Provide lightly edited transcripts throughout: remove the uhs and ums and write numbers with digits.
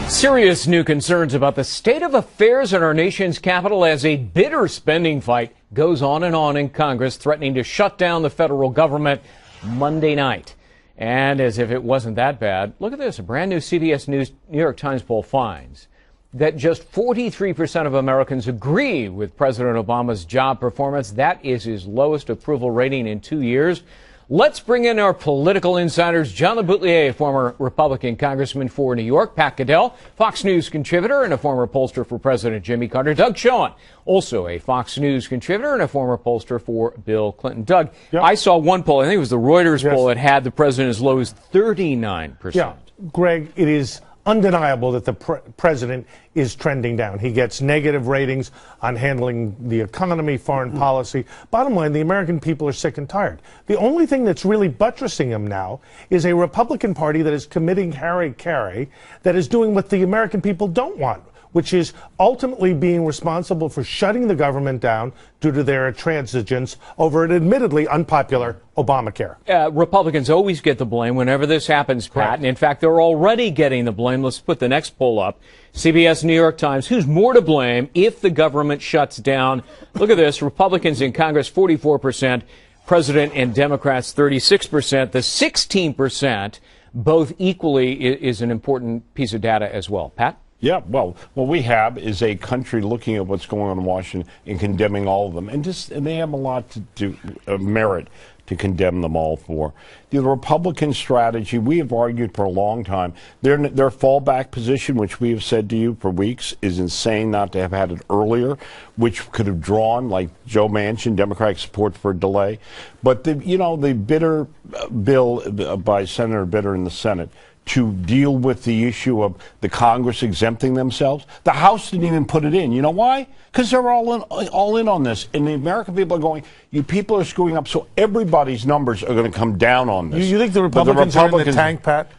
Serious new concerns about the state of affairs in our nation's capital as a bitter spending fight goes on in Congress, threatening to shut down the federal government Monday night. And as if it wasn't that bad, look at this. A brand new CBS News New York Times poll finds that just 43% of Americans agree with President Obama's job performance. That is his lowest approval rating in 2 years. Let's bring in our political insiders. John LeBoutillier, former Republican congressman for New York. Pat Goodell, Fox News contributor and a former pollster for President Jimmy Carter. Doug Schoen, also a Fox News contributor and a former pollster for Bill Clinton. Doug, yep. I saw one poll, I think it was the Reuters poll, that had the president as low as 39%. Yeah, Greg, it is undeniable that the president is trending down. He gets negative ratings on handling the economy, foreign policy. Bottom line, the American people are sick and tired. The only thing that's really buttressing him now is a Republican Party that is committing hara-kiri, that is doing what the American people don't want, which is ultimately being responsible for shutting the government down due to their intransigence over an admittedly unpopular Obamacare. Republicans always get the blame whenever this happens, Pat. Correct. And in fact, they're already getting the blame. Let's put the next poll up. CBS New York Times, who's more to blame if the government shuts down? Look at this. Republicans in Congress, 44%. President and Democrats, 36%. The 16%, both equally, is an important piece of data as well. Pat? Yeah, well, what we have is a country looking at what's going on in Washington and condemning all of them. And they have a lot to do, merit to condemn them all for. The Republican strategy, we have argued for a long time, their fallback position, which we have said to you for weeks, is insane not to have had it earlier, which could have drawn, like Joe Manchin, Democratic support for a delay. But, the bitter bill by Senator Bitter in the Senate to deal with the issue of the Congress exempting themselves. The House didn't even put it in. You know why? Because they're all in on this. And the American people are going, you people are screwing up, so everybody's numbers are going to come down on this. You think the Republicans are in the tank, Pat?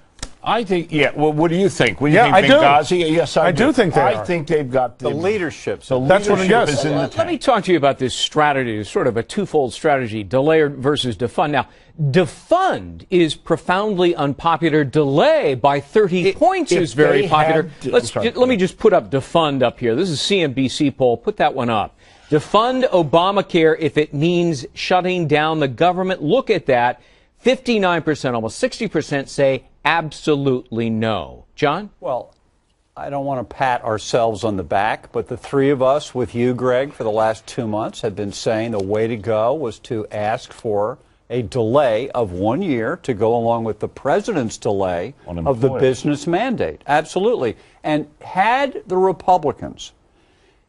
I think, yeah. Well, what do you think? What do you think, I do. Benghazi? Yes, I do think they are. I think they've got the leadership. So that's what it is. Let me talk to you about this strategy, sort of a twofold strategy, delay versus defund. Now, defund is profoundly unpopular. Delay by 30 points is very popular. Let me just put up defund up here. This is a CNBC poll. Put that one up. Defund Obamacare if it means shutting down the government. Look at that. 59%, almost 60% say absolutely no. John? Well, I don't want to pat ourselves on the back, but the three of us with you, Greg, for the last 2 months have been saying the way to go was to ask for a delay of 1 year to go along with the president's delay of the business mandate. Absolutely. And had the Republicans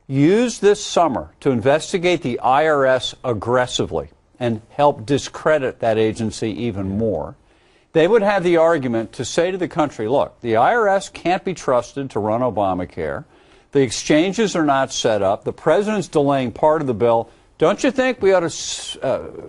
used this summer to investigate the IRS aggressively and help discredit that agency even more, they would have the argument to say to the country, look, the IRS can't be trusted to run Obamacare. The exchanges are not set up. The president's delaying part of the bill. Don't you think we ought to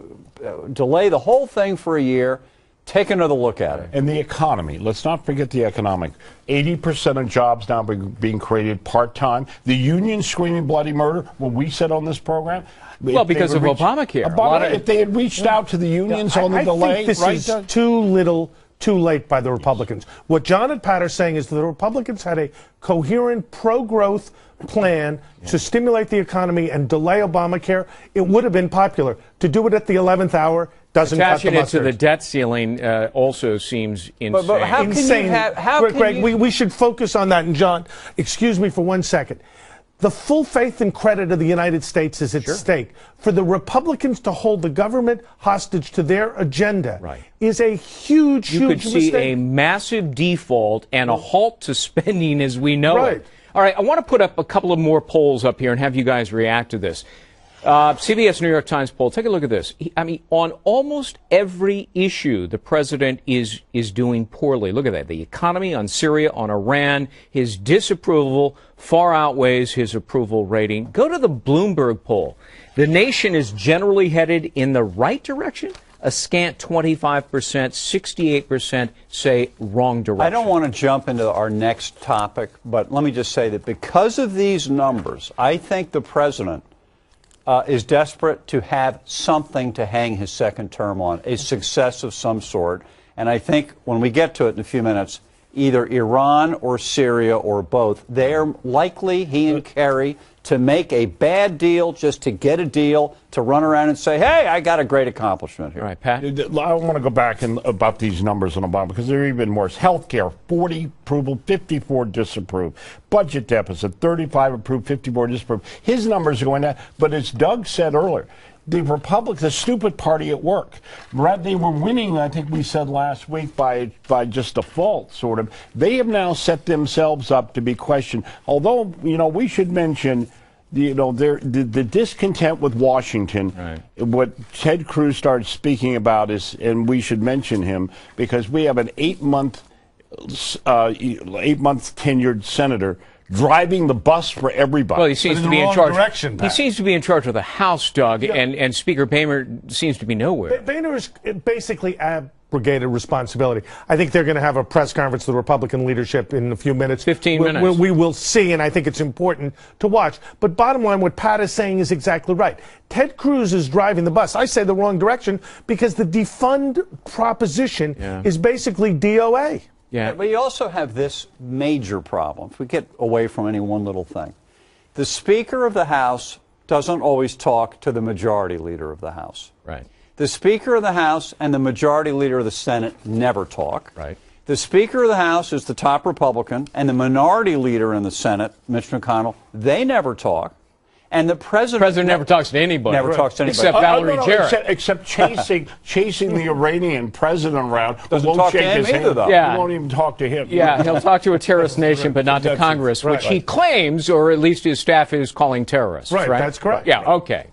delay the whole thing for a year? Take another look at it. And the economy. Let's not forget the economic. 80% of jobs now being created part-time. The union screaming bloody murder, what we said on this program. Well, because of Obamacare. If they had reached out to the unions on the delay. I think this is too late by the Republicans. What John and Pat are saying is that the Republicans had a coherent pro-growth plan to stimulate the economy and delay Obamacare. It would have been popular. To do it at the 11th hour doesn't cut the mustard. Attaching it to the debt ceiling also seems insane. But how can you have... Greg, we should focus on that. And John, excuse me for 1 second. The full faith and credit of the United States is at stake. For the Republicans to hold the government hostage to their agenda is a huge, huge mistake. You could see a massive default and a halt to spending as we know it. All right, I want to put up a couple of more polls up here and have you guys react to this. CBS New York Times poll, take a look at this. I mean, on almost every issue, the president is doing poorly. Look at that. The economy, on Syria, on Iran, his disapproval far outweighs his approval rating. Go to the Bloomberg poll. The nation is generally headed in the right direction. A scant 25%, 68% say wrong direction. I don't want to jump into our next topic, but let me just say that because of these numbers, I think the president is desperate to have something to hang his second term on, a success of some sort. And I think when we get to it in a few minutes, either Iran or Syria or both. They are likely, he and Kerry, to make a bad deal just to get a deal, to run around and say, hey, I got a great accomplishment here. All right, Pat? I want to go back about these numbers on Obama because they're even worse. Healthcare, 40 approval, 54 disapprove. Budget deficit, 35 approved, 54 disapprove. His numbers are going down. But as Doug said earlier, the Republicans, the stupid party at work, they were winning, I think we said last week, by just default, sort of. They have now set themselves up to be questioned. Although, we should mention, the discontent with Washington, right. What Ted Cruz started speaking about is, and we should mention him, because we have an 8-month tenured senator driving the bus for everybody. Well, he seems to be in charge. He seems to be in charge of the House, Doug, and Speaker Boehner seems to be nowhere. Boehner is basically abrogated responsibility. I think they're going to have a press conference with the Republican leadership in a few minutes. 15 minutes. We will see, and I think it's important to watch. But bottom line, what Pat is saying is exactly right. Ted Cruz is driving the bus. I say the wrong direction because the defund proposition is basically DOA. Yeah, but you also have this major problem. If we get away from any one little thing, the Speaker of the House doesn't always talk to the Majority Leader of the House. Right. The Speaker of the House and the Majority Leader of the Senate never talk. Right. The Speaker of the House is the top Republican, and the Minority Leader in the Senate, Mitch McConnell, they never talk. And the president never talks to anybody. Never talks to anybody. Except Valerie Jarrett. Except chasing the Iranian president around. Doesn't talk to him either, though. Yeah. He won't even talk to him. Yeah, he'll talk to a terrorist nation, but not to Congress, which he claims, or at least his staff is calling terrorists. Right, that's correct. Yeah, okay.